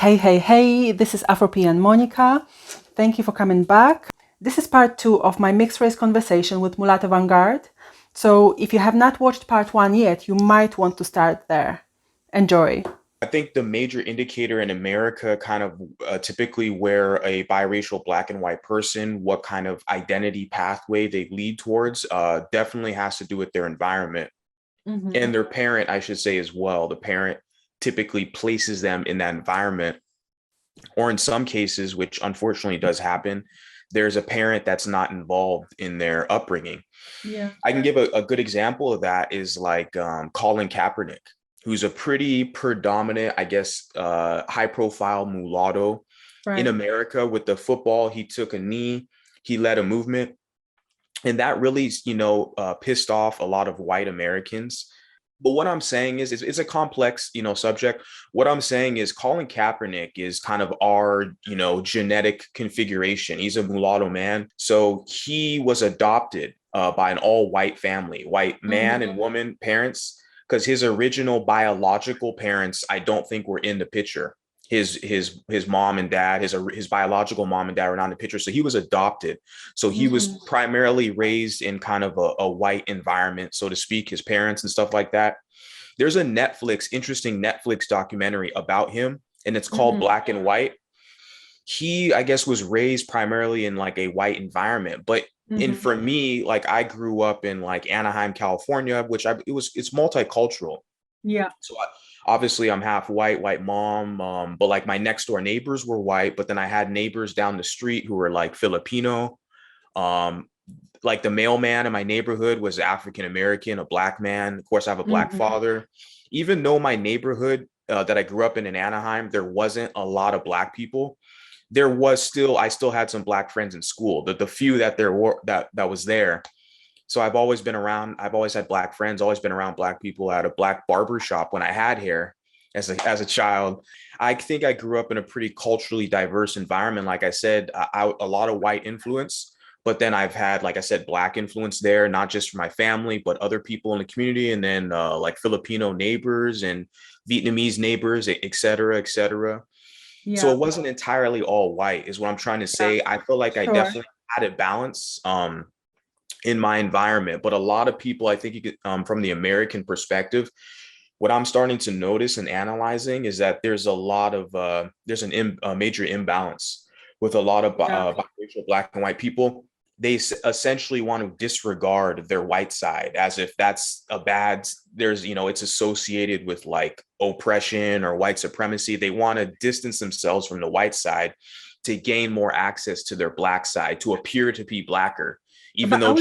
Hey, this is Afropean Monika. Thank you for coming back. This is part 2 of my mixed race conversation with Mulatto Vanguard. So if you have not watched part 1 yet, you might want to start there. Enjoy. I think the major indicator in America, kind of typically where a biracial black and white person, what kind of identity pathway they lead towards, definitely has to do with their environment and their parent, I should say, as well. The parent typically places them in that environment, or in some cases, which unfortunately does happen, there's a parent that's not involved in their upbringing. Yeah. I can give a good example of that is like Colin Kaepernick, who's a pretty predominant, I guess, high profile mulatto in America with the football. He took a knee, he led a movement, and that really, pissed off a lot of white Americans. But what I'm saying is, it's a complex, subject. What I'm saying is Colin Kaepernick is kind of our, genetic configuration. He's a mulatto man. So he was adopted by an all white family, white man and woman parents, because his original biological parents, I don't think were in the picture. His mom and dad, his biological mom and dad were not in the picture. So he was adopted. So he was primarily raised in kind of a white environment, so to speak, his parents and stuff like that. There's a interesting Netflix documentary about him, and it's called Black and White. He, I guess, was raised primarily in like a white environment, but for me, like I grew up in like Anaheim, California, it's multicultural. Yeah. So obviously I'm half white, white mom, but like my next door neighbors were white, but then I had neighbors down the street who were like Filipino. Like the mailman in my neighborhood was African American, a black man. Of course, I have a black father. Even though my neighborhood that I grew up in Anaheim, there wasn't a lot of black people. I still had some black friends in school. The few that there were that was there. So I've always been around. I've always had black friends. Always been around black people. At a black barber shop when I had hair as a child. I think I grew up in a pretty culturally diverse environment. Like I said, a lot of white influence. But then I've had, like I said, black influence there, not just for my family, but other people in the community, and then like Filipino neighbors and Vietnamese neighbors, et cetera, et cetera. So it wasn't entirely all white, is what I'm trying to say. I feel like I definitely had a balance in my environment, but a lot of people, I think, from the American perspective, what I'm starting to notice and analyzing is that there's a major imbalance with a lot of biracial black and white people. They essentially want to disregard their white side as if that's it's associated with like oppression or white supremacy. They want to distance themselves from the white side to gain more access to their black side, to appear to be blacker, even though.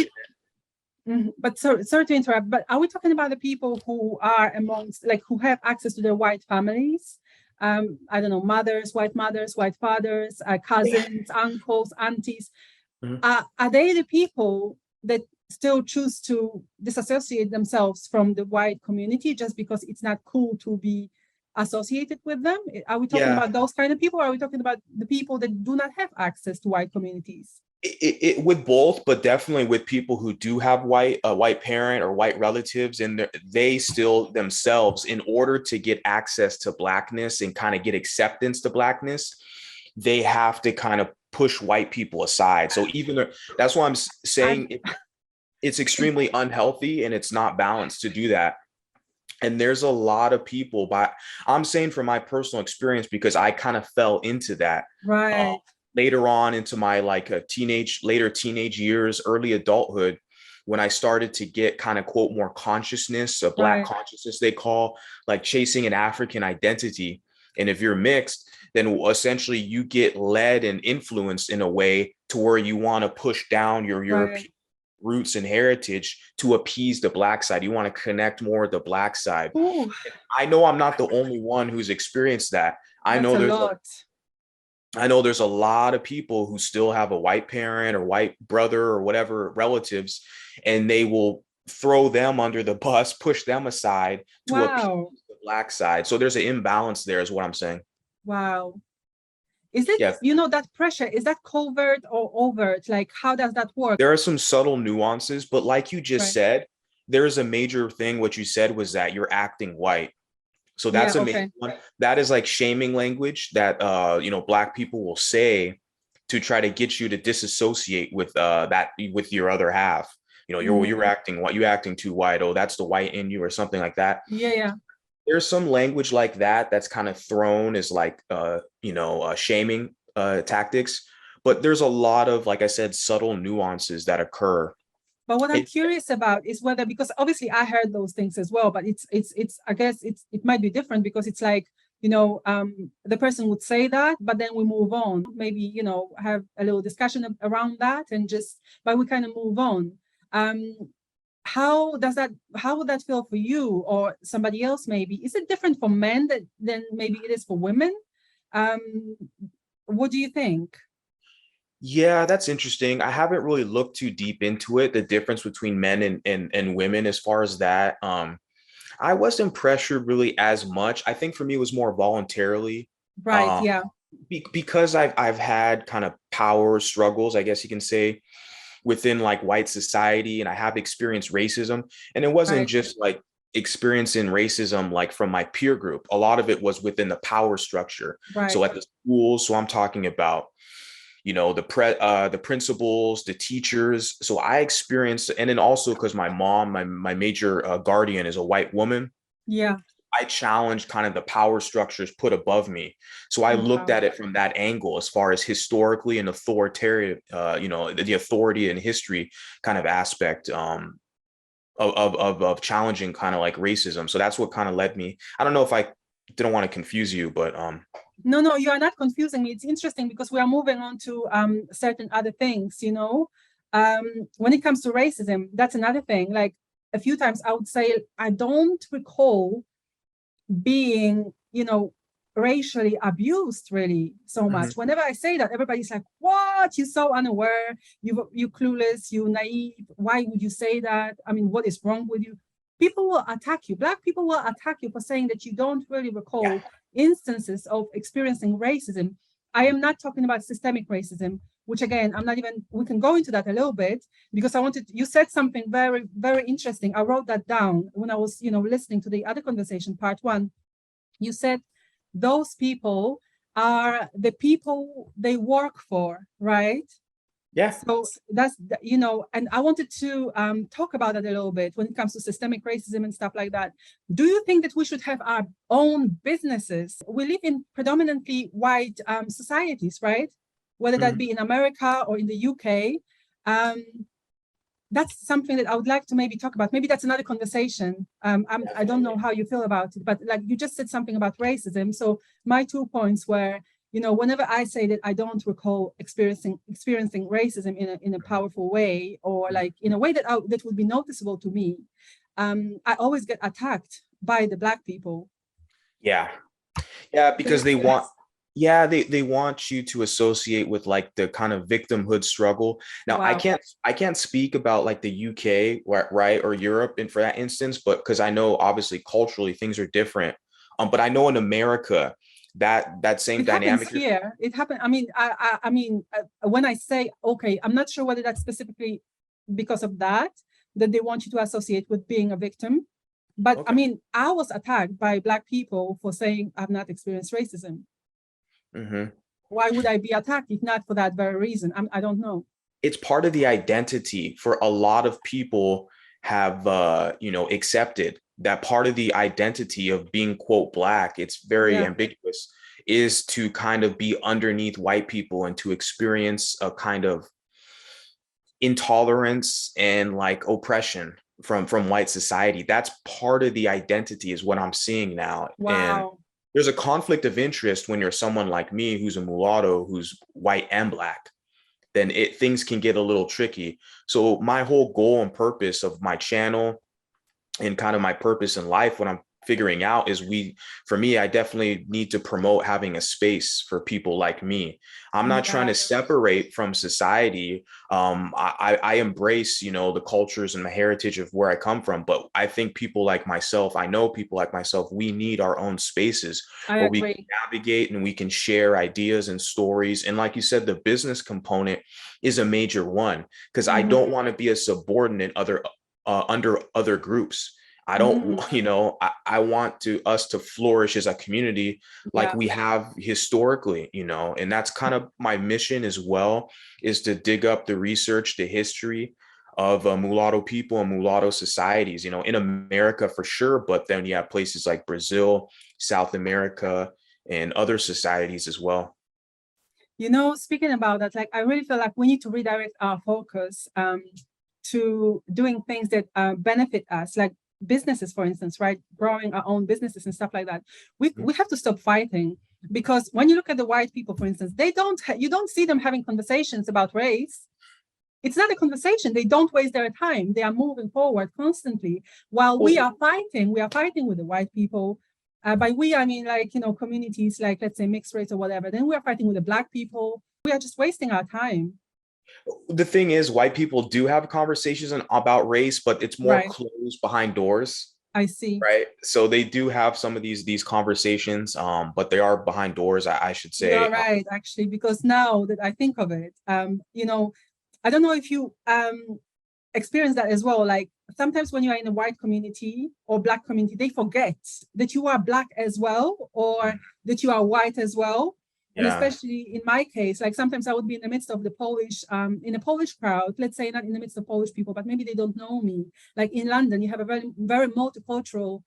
But sorry to interrupt, but are we talking about the people who are amongst, like, who have access to their white families? I don't know, white mothers, white fathers, cousins, uncles, aunties. Are they the people that still choose to disassociate themselves from the white community just because it's not cool to be associated with them? Are we talking about those kind of people, or are we talking about the people that do not have access to white communities? It with both, but definitely with people who do have a white parent or white relatives, and they still themselves, in order to get access to blackness and kind of get acceptance to blackness, they have to kind of push white people aside. So that's why I'm saying it's extremely unhealthy and it's not balanced to do that. And there's a lot of people, but I'm saying from my personal experience, because I kind of fell into that. Right. Later on into my later teenage years, early adulthood, when I started to get kind of quote more consciousness, a black consciousness, they call, like chasing an African identity. And if you're mixed, then essentially you get led and influenced in a way to where you want to push down your European roots and heritage to appease the black side. You want to connect more with the black side. I know I'm not the only one who's experienced that. I know there's a lot of people who still have a white parent or white brother or whatever relatives, and they will throw them under the bus, push them aside to appease the black side. So there's an imbalance there, is what I'm saying. Wow. Is it, that pressure, is that covert or overt? Like, how does that work? There are some subtle nuances, but like you just said, there's a major thing. What you said was that you're acting white. So Yeah, that's a main okay. one. That is like shaming language that Black people will say to try to get you to disassociate with that with your other half. You're Mhm. acting too white. Oh, that's the white in you, or something like that. Yeah, yeah. There's some language like that that's kind of thrown as like shaming tactics, but there's a lot of, like I said, subtle nuances that occur. But what I'm It, curious about is whether, because obviously I heard those things as well, but it's I guess it might be different because it's like, the person would say that, but then we move on. Maybe, have a little discussion around that and just, but we kind of move on. Um, how would that feel for you or somebody else maybe? Is it different for men than maybe it is for women? Um, what do you think? Yeah, that's interesting. I haven't really looked too deep into it, the difference between men and women as far as that. I wasn't pressured really as much. I think for me it was more voluntarily. Right, Um, yeah, because I've had kind of power struggles, I guess you can say, within like white society, and I have experienced racism. And it wasn't right, just like experiencing racism like from my peer group. A lot of it was within the power structure. right. So at the schools, so I'm talking about the principals, the teachers. So I experienced, and then also because my mom, my major guardian, is a white woman. Yeah. I challenged kind of the power structures put above me. So I looked Wow. at it from that angle as far as historically and authoritarian, the authority and history kind of aspect of challenging kind of like racism. So that's what kind of led me. I don't know if I didn't want to confuse you, but No, no, you are not confusing me. It's interesting because we are moving on to certain other things, When it comes to racism, that's another thing. Like a few times I would say, I don't recall being, racially abused really so much. Mhm. Whenever I say that, everybody's like, "What? You're so unaware. You clueless. You naive. Why would you say that? I mean, what is wrong with you?" People will attack you. Black people will attack you for saying that you don't really Yeah. recall instances of experiencing racism. I am not talking about systemic racism, which again, I'm not even. We can go into that a little bit because I wanted. You said something very, very interesting. I wrote that down when I was, listening to the other conversation, part one. You said those people are the people they work for, right? Yeah. So that's, and I wanted to talk about that a little bit when it comes to systemic racism and stuff like that. Do you think that we should have our own businesses? We live in predominantly white societies, right? Whether that Mhm. be in America or in the UK. Um, that's something that I would like to maybe talk about. Maybe that's another conversation. I don't know Definitely. how you feel about it, but like you just said something about racism. So my 2 points were, whenever I say that I don't recall experiencing racism in a powerful way, or like in a way that would be noticeable to me, I always get attacked by the Black people. Yeah. Yeah, Does it because make sense? they want you to associate with like the kind of victimhood struggle. Now, Wow. I can't speak about like the UK, right, or Europe, and for that instance, but because I know obviously culturally things are different. But I know in America that same It happens dynamic. here. It happened. I mean, when I say okay, I'm not sure whether that's specifically because of that they want you to associate with being a victim. But I Okay. mean, I was attacked by Black people for saying I've not experienced racism. Hmm. Why would I be attacked if not for that very reason? I don't know. It's part of the identity for a lot of people have accepted that part of the identity of being quote black, it's very Yeah, ambiguous, is to kind of be underneath white people and to experience a kind of intolerance and like oppression from white society. That's part of the identity is what I'm seeing now. And wow. there's a conflict of interest when you're someone like me who's a mulatto, who's white and black, then things can get a little tricky. So my whole goal and purpose of my channel and kind of my purpose in life, what I'm figuring out is for me, I definitely need to promote having a space for people like me. I'm not trying Yeah, to separate from society. I embrace, the cultures and the heritage of where I come from, but I think people like myself, I know people like myself, we need our own spaces I where we can agree. navigate and we can share ideas and stories. And like you said, the business component is a major one because I Mhm. don't want to be a subordinate under other groups. I don't, Mm, I want us to flourish as a community like yeah. we have historically, and that's kind of my mission as well, is to dig up the research, the history of mulatto people and mulatto societies, in America for sure, but then you have places like Brazil, South America, and other societies as well. Speaking about that, like I really feel like we need to redirect our focus to doing things that benefit us, like businesses, for instance, right? Growing our own businesses and stuff like that. We have to stop fighting, because when you look at the white people, for instance, you don't see them having conversations about race. It's not a conversation. They don't waste their time. They are moving forward constantly, while we are fighting. We are fighting with the white people. By we, I mean, like, communities, like, let's say, mixed race or whatever. Then we are fighting with the Black people. We are just wasting our time. The thing is, white people do have conversations about race, but it's more Right. closed behind doors, I see. right? So they do have some of these conversations, but they are behind doors, I should You are say. right, actually, because now that I think of it, I don't know if you experience that as well. Like sometimes when you are in a white community or Black community, they forget that you are Black as well, or that you are white as well. And Yeah, especially in my case, like sometimes I would be in the midst of the Polish, in a Polish crowd, let's say not in the midst of Polish people, but maybe they don't know me. Like in London, you have a very, very multicultural,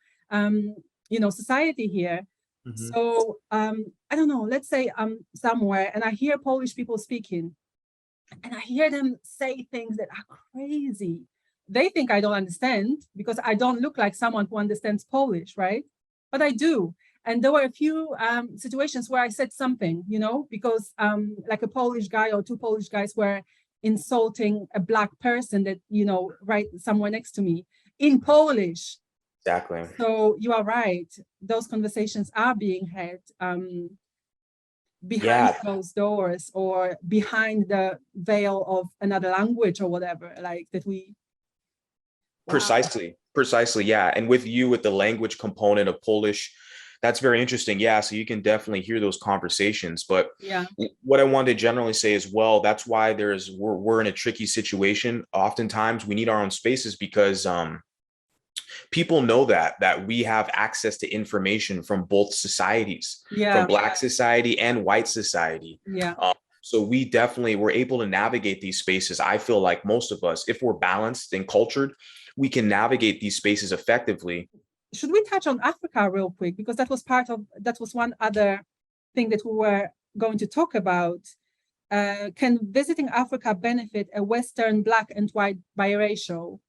society here. hmm, So I don't know, let's say I'm somewhere and I hear Polish people speaking, and I hear them say things that are crazy. They think I don't understand because I don't look like someone who understands Polish, right? But I do. And there were a few situations where I said something, because like a Polish guy or two Polish guys were insulting a Black person that, right somewhere next to me in Polish. exactly. So you are right. Those conversations are being had behind Yeah, closed doors or behind the veil of another language or whatever, like that we, wow. precisely. Yeah. And with the language component of Polish, that's very interesting. Yeah. So you can definitely hear those conversations. But Yeah. what I wanted to generally say as well, that's why we're in a tricky situation. Oftentimes we need our own spaces because people know that we have access to information from both societies, from Yeah. Black society and white society. Yeah. So we definitely were able to navigate these spaces. I feel like most of us, if we're balanced and cultured, we can navigate these spaces effectively. Should we touch on Africa real quick? Because that was one other thing that we were going to talk about. Can visiting Africa benefit a Western Black and white biracial?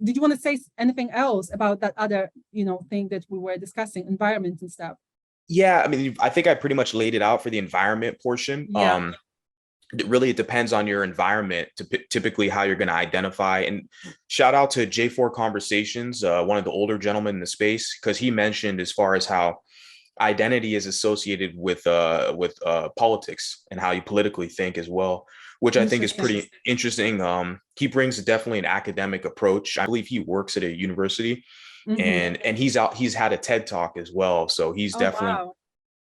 Did you want to say anything else about that other, thing that we were discussing, environment and stuff? Yeah, I mean, I think I pretty much laid it out for the environment portion. Yeah. It depends on your environment to typically how you're going to identify. And shout out to J4 Conversations, one of the older gentlemen in the space, because he mentioned as far as how identity is associated with politics and how you politically think as well, which I think is Interesting. pretty interesting. He brings definitely an academic approach. I believe he works at a university, Mm-hmm. and he's had a TED talk as well. So Oh, wow.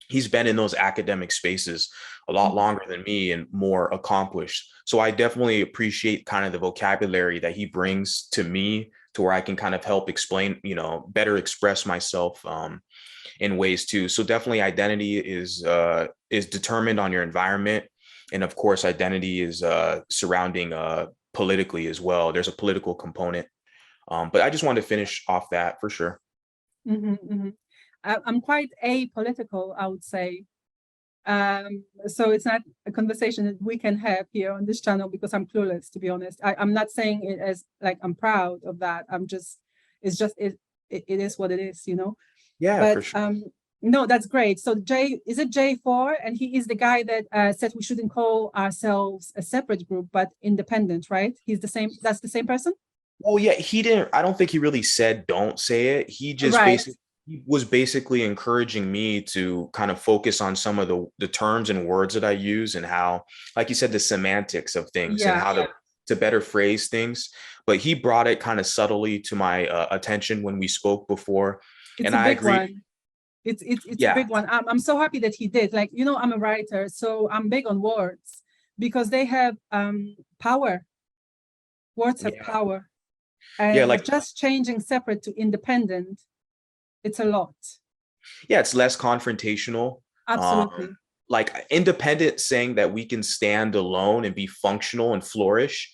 he's been in those academic spaces a lot Mhm. longer than me and more accomplished. So I definitely appreciate kind of the vocabulary that he brings to me to where I can kind of help explain, better express myself in ways too. So definitely identity is determined on your environment. And of course, identity is surrounding politically as well. There's a political component. But I just wanted to finish off that for sure. Mm-hmm, mm-hmm. I'm quite apolitical, I would say. So it's not a conversation that we can have here on this channel because I'm clueless, to be honest. I'm not saying it as like I'm proud of that. It is what it is. Yeah, But for sure. no, that's great. So is it J4? And he is the guy that said we shouldn't call ourselves a separate group, but independent, right? That's the same person? Well, yeah, he didn't. I don't think he really said don't say it. Right. He was basically encouraging me to kind of focus on some of the terms and words that I use and how, like you said, the semantics of things and Yeah. how to better phrase things. But he brought it kind of subtly to my attention when we spoke before, It's and a I big agreed. one. It's a Yeah, big one. I'm so happy that he did. Like, I'm a writer, so I'm big on words because they have power. Words have yeah. power. Yeah, And like just changing separate to independent, it's a lot. yeah, it's less confrontational. Absolutely. Like independent saying that we can stand alone and be functional and flourish.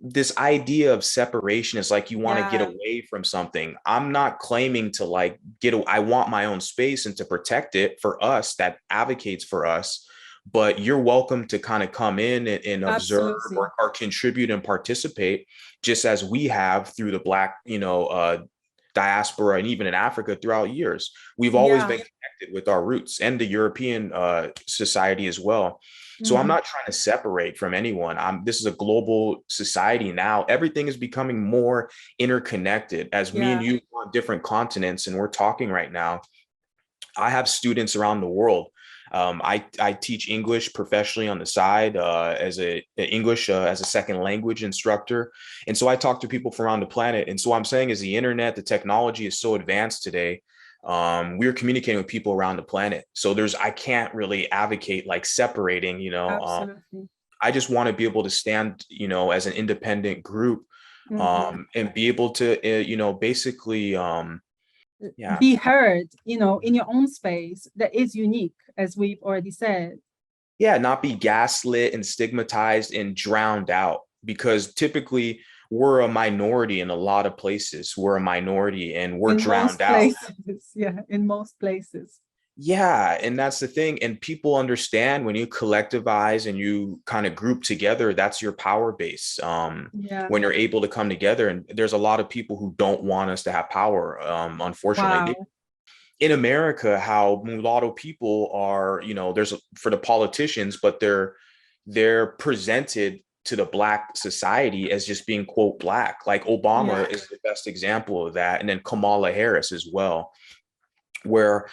This idea of separation is like you want to get Yeah, away from something. I'm not claiming to like I want my own space and to protect it for us that advocates for us. But you're welcome to kind of come in and observe absolutely. or contribute and participate, just as we have through the Black, diaspora and even in Africa throughout years. We've always Yeah. been connected with our roots and the European society as well. So I'm Hmm. not trying to separate from anyone. This is a global society now. Everything is becoming more interconnected as me and Yeah. you are on different continents and we're talking right now. I have students around the world. I teach English professionally on the side as a English as a second language instructor, and so I talk to people from around the planet. And so what I'm saying is the internet, the technology is so advanced today. We're communicating with people around the planet. So I can't really advocate like separating. Absolutely. I just want to be able to stand, as an independent group, Hmm. and be able to, basically, yeah. Be heard, in your own space that is unique, as we've already said. Yeah, not be gaslit and stigmatized and drowned out because typically we're a minority in a lot of places. We're a minority and we're In drowned most out. places. Yeah, in most places. Yeah, and that's the thing. And people understand when you collectivize and you kind of group together, that's your power base. Yeah. When you're able to come together, and there's a lot of people who don't want us to have power. Unfortunately, Wow. in America, how mulatto people are, there's for the politicians, but they're presented to the Black society as just being quote Black. Like Yeah. Obama is the best example of that, and then Kamala Harris as well, where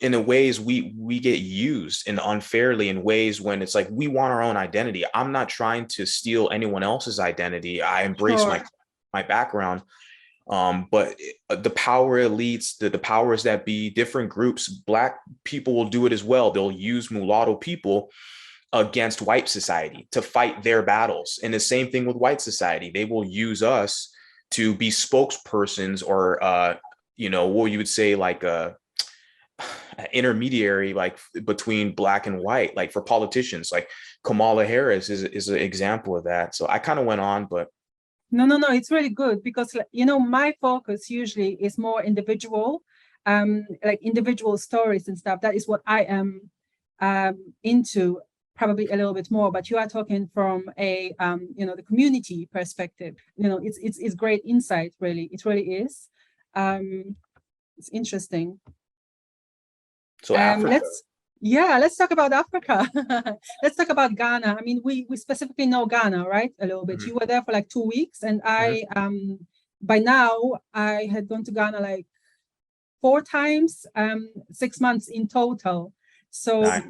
in a ways we get used and unfairly in ways when it's like we want our own identity. I'm not trying to steal anyone else's identity. I embrace my Sure. my background, but the power elites, the powers that be, different groups, Black people will do it as well. They'll use mulatto people against white society to fight their battles. And the same thing with white society. They will use us to be spokespersons or, what you would say like a intermediary, like between Black and white, like for politicians, like Kamala Harris is an example of that. So I kind of went on, but No. It's really good because, my focus usually is more individual, like individual stories and stuff. That is what I am into probably a little bit more. But you are talking from a, the community perspective. It's great insight, really. It really is. It's interesting. so Africa. Let's talk about Africa. Let's talk about Ghana. I mean, we specifically know Ghana, right? A little bit. Mhm, You were there for like 2 weeks, and mhm. I by now I had gone to Ghana like 4 times, 6 months in total. So Nice.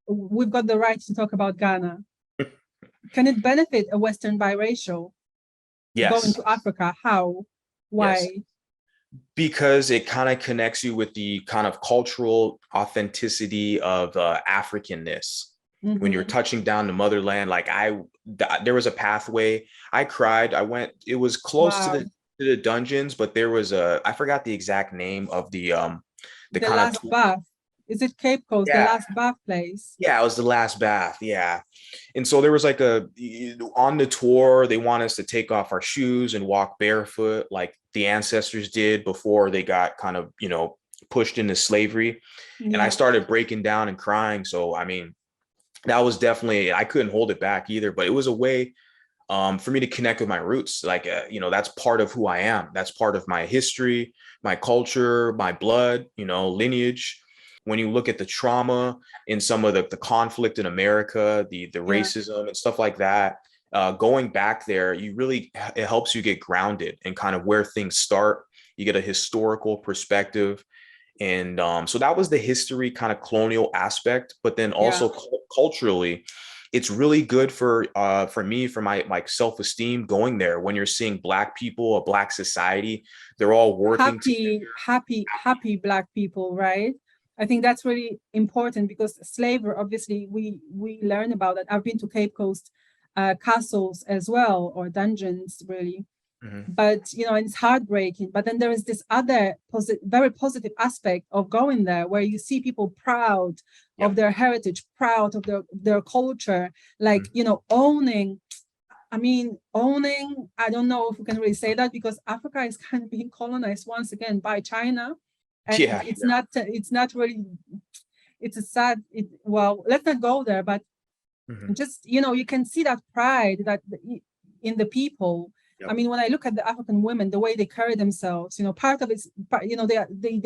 we've got the right to talk about Ghana. Can it benefit a Western biracial going Yes, to Africa? How? yes. Why? Because it kind of connects you with the kind of cultural authenticity of Africanness. When you're Mm-hmm. touching down the motherland, like there was a pathway. I cried. I went. It was close to Wow. the dungeons, but there was I forgot the exact name of the The kind of last bath. Is it Cape Coast, the yeah. last bath place? Yeah, it was the last bath. Yeah. And so there was like on the tour, they want us to take off our shoes and walk barefoot like the ancestors did before they got kind of, pushed into slavery. And I Yeah. started breaking down and crying. So, I mean, that was definitely, I couldn't hold it back either, but it was a way for me to connect with my roots. Like, that's part of who I am. That's part of my history, my culture, my blood, lineage. When you look at the trauma in some of the conflict in America, the Yeah. racism and stuff like that, going back there, it helps you get grounded and kind of where things start. You get a historical perspective. And so that was the history kind of colonial aspect, but then Yeah. also culturally, it's really good for me, for my like self-esteem going there when you're seeing Black people, a Black society, they're all working together. Happy Black people, right? I think that's really important because slavery, obviously, we learn about it. I've been to Cape Coast castles as well, or dungeons, really. Mhm. But and it's heartbreaking. But then there is this other very positive aspect of going there, where you see people proud of Yep. their heritage, proud of their culture, like Mhm. owning. I mean, owning, I don't know if we can really say that, because Africa is kind of being colonized once again by China. And Yeah. it's not really, it's a sad, well, let's not go there, but Mhm. just, you can see that pride that in the people. I Yep. mean, when I look at the African women, the way they carry themselves, part of it's,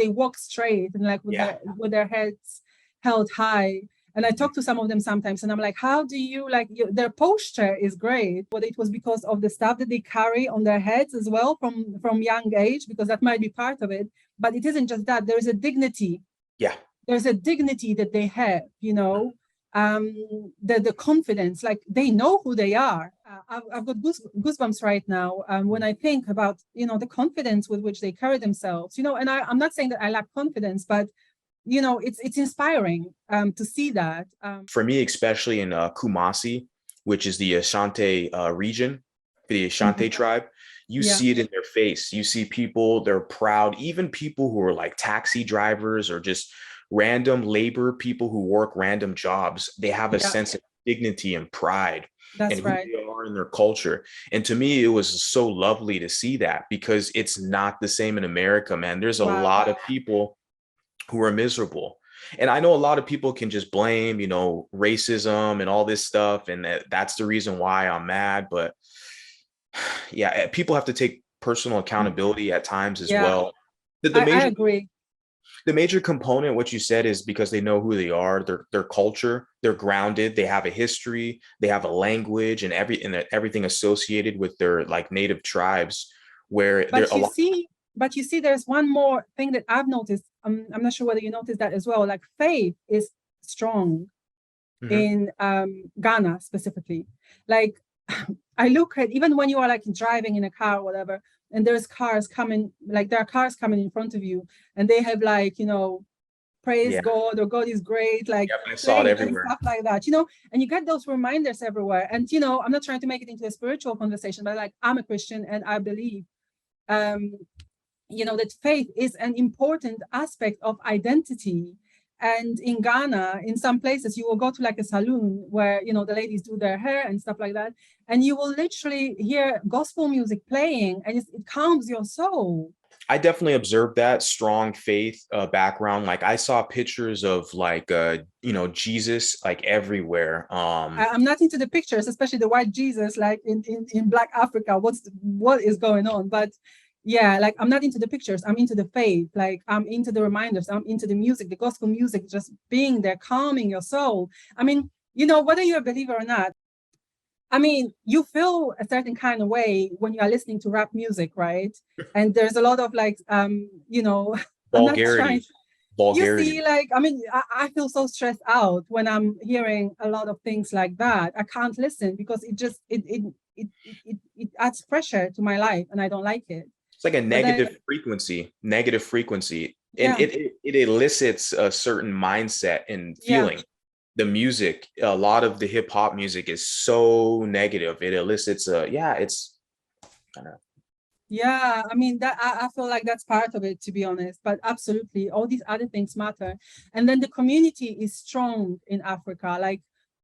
they walk straight and like Yeah. with their heads held high. And I talk to some of them sometimes, and I'm like, how do you like their posture is great, but it was because of the stuff that they carry on their heads as well from young age, because that might be part of it. But it isn't just that. There is a dignity. Yeah. There's a dignity that they have, the confidence, like they know who they are. I've got goosebumps right now when I think about the confidence with which they carry themselves, and I'm not saying that I lack confidence, but it's inspiring to see that. For me, especially in Kumasi, which is the Ashanti region, the Ashanti tribe, you Yeah, see it in their face. You see people, they're proud, even people who are like taxi drivers or just random labor people who work random jobs. They have a yeah, sense of dignity and pride and that's who right. they are in their culture. And to me, it was so lovely to see that, because it's not the same in America, man. There's a Wow. lot of people who are miserable. And I know a lot of people can just blame, racism and all this stuff. And that's the reason why I'm mad. But yeah, people have to take personal accountability at times as Yeah, well. The I major agree. the major component, what you said, is because they know who they are, their culture, they're grounded, they have a history, they have a language, and everything associated with their like native tribes, where they're But a you lot. see, there's one more thing that I've noticed. I'm not sure whether you noticed that as well. Like faith is strong Mhm. in Ghana specifically. Like I look at, even when you are like driving in a car or whatever, and there are cars coming in front of you, and they have like, praise Yeah, God, or God is great, like yep, I saw it faith and everywhere. stuff like that, and you get those reminders everywhere. And, I'm not trying to make it into a spiritual conversation, but like I'm a Christian and I believe um, that faith is an important aspect of identity. And in Ghana, in some places, you will go to like a saloon where, the ladies do their hair and stuff like that. And you will literally hear gospel music playing, and it calms your soul. I definitely observed that strong faith background. Like I saw pictures of like Jesus like everywhere. I'm not into the pictures, especially the white Jesus, like in Black Africa. What is going on? But yeah, like I'm not into the pictures. I'm into the faith. Like I'm into the reminders. I'm into the music, the gospel music, just being there, calming your soul. I mean, whether you're a believer or not, I mean, you feel a certain kind of way when you are listening to rap music, right? And there's a lot of like, I'm not trying. Vulgarity, You vulgarity. see, like, I mean, I feel so stressed out when I'm hearing a lot of things like that. I can't listen because it just it adds pressure to my life, and I don't like it. It's like a But then, negative frequency, and yeah, it elicits a certain mindset and yeah, feeling. The music, a lot of the hip hop music is so negative. It elicits a yeah, it's kind of yeah. I mean, that I feel like that's part of it, to be honest. But absolutely, all these other things matter. And then the community is strong in Africa. Like,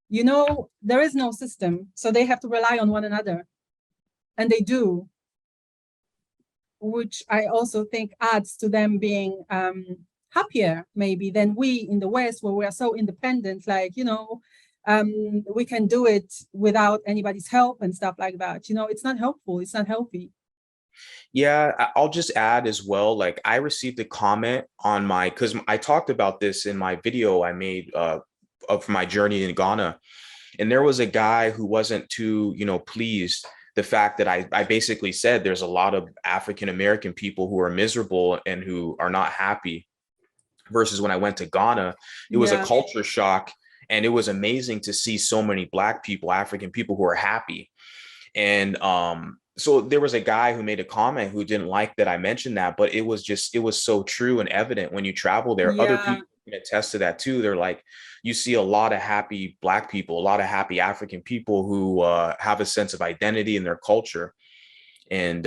there is no system, so they have to rely on one another, and they do, which I also think adds to them being happier maybe than we in the West, where we are so independent, like, we can do it without anybody's help and stuff like that. It's not helpful, it's not healthy. yeah. I'll just add as well. Like I received a comment on my because I talked about this in my video I made of my journey in Ghana. And there was a guy who wasn't too, pleased the fact that I basically said there's a lot of African American people who are miserable and who are not happy. Versus when I went to Ghana, it was a Yeah, culture shock. And it was amazing to see so many Black people, African people who are happy. And so there was a guy who made a comment who didn't like that I mentioned that, but it was so true and evident when you travel there. Other yeah, people can attest to that too. They're like, you see a lot of happy Black people, a lot of happy African people who have a sense of identity in their culture. And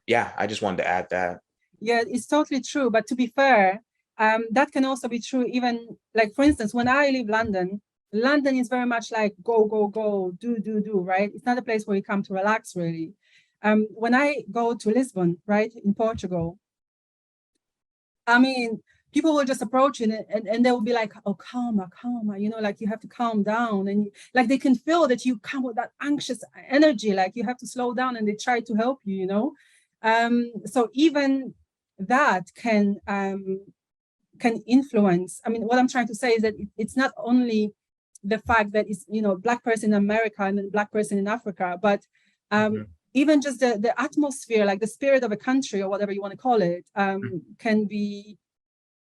yeah, I just wanted to add that. Yeah, it's totally true. But to be fair, that can also be true even like, for instance, when I leave London, London is very much like go, go, go, do, right? It's not a place where you come to relax, really. When I go to Lisbon, right, in Portugal, I mean, people will just approach you and they will be like, oh, calma, calma, you know, like you have to calm down. And like they can feel that you come with that anxious energy, like you have to slow down, and they try to help you, you know. So even that can influence. I mean, what I'm trying to say is that it's not only the fact that it's, you know, Black person in America and then Black person in Africa, but Mhm. even just the atmosphere, like the spirit of a country or whatever you want to call it,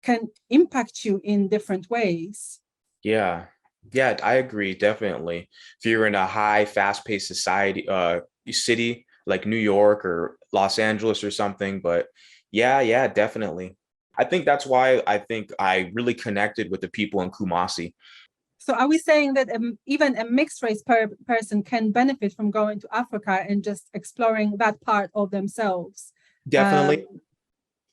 can impact you in different ways. Yeah. Yeah, I agree, definitely. If you're in a high, fast-paced society, city like New York or Los Angeles or something, but yeah, definitely. I think that's why I think I really connected with the people in Kumasi. So are we saying that even a mixed race person can benefit from going to Africa and just exploring that part of themselves? Definitely.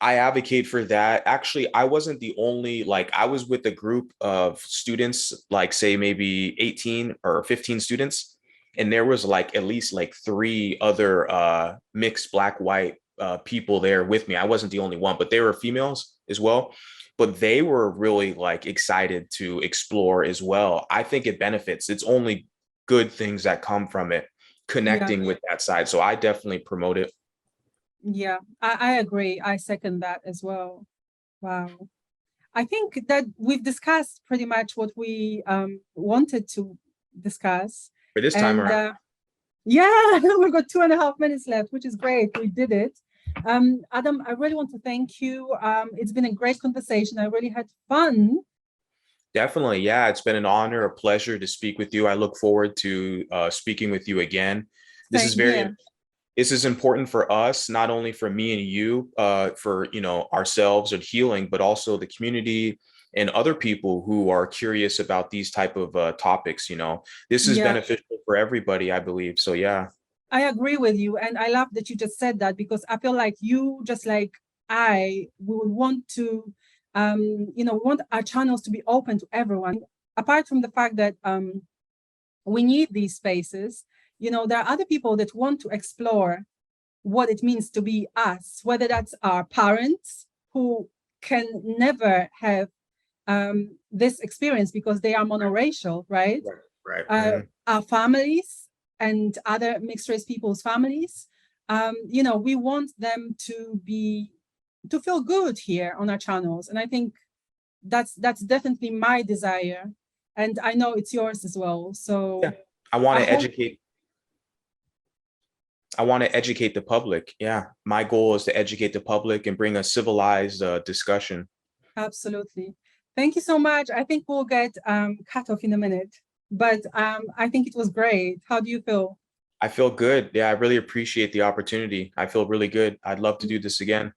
I advocate for that. Actually, I wasn't the only, like, I was with a group of students, like, say, maybe 18 or 15 students. And there was like at least like three other mixed black, white people there with me. I wasn't the only one, but they were females as well. But they were really like excited to explore as well. I think it benefits. It's only good things that come from it, Yeah, connecting with that side. So I definitely promote it. yeah, I agree. I second that as well. Wow. I think that we've discussed pretty much what we wanted to discuss. For this time And around. yeah, we've got 2.5 minutes left, which is great. We did it. Adam, I really want to thank you. It's been a great conversation. I really had fun. Definitely. Yeah, it's been an honor, a pleasure to speak with you. I look forward to speaking with you again. This is Same very, here. this is important for us, not only for me and you, for, you know, ourselves and healing, but also the community and other people who are curious about these type of topics. You know, this is Yeah, beneficial for everybody, I believe. So yeah, I agree with you. And I love that you just said that, because I feel like you, just like I, we would want to, want our channels to be open to everyone. Apart from the fact that we need these spaces, there are other people that want to explore what it means to be us, whether that's our parents who can never have this experience because they are monoracial, right? right, right. Mhm. Our families and other mixed race people's families. We want them to feel good here on our channels, and I think that's definitely my desire, and I know it's yours as well. Yeah, So I want I to hope educate. I want to educate the public. Yeah, my goal is to educate the public and bring a civilized discussion. absolutely. Thank you so much. I think we'll get cut off in a minute, but I think it was great. How do you feel? I feel good. Yeah, I really appreciate the opportunity. I feel really good. I'd love to do this again.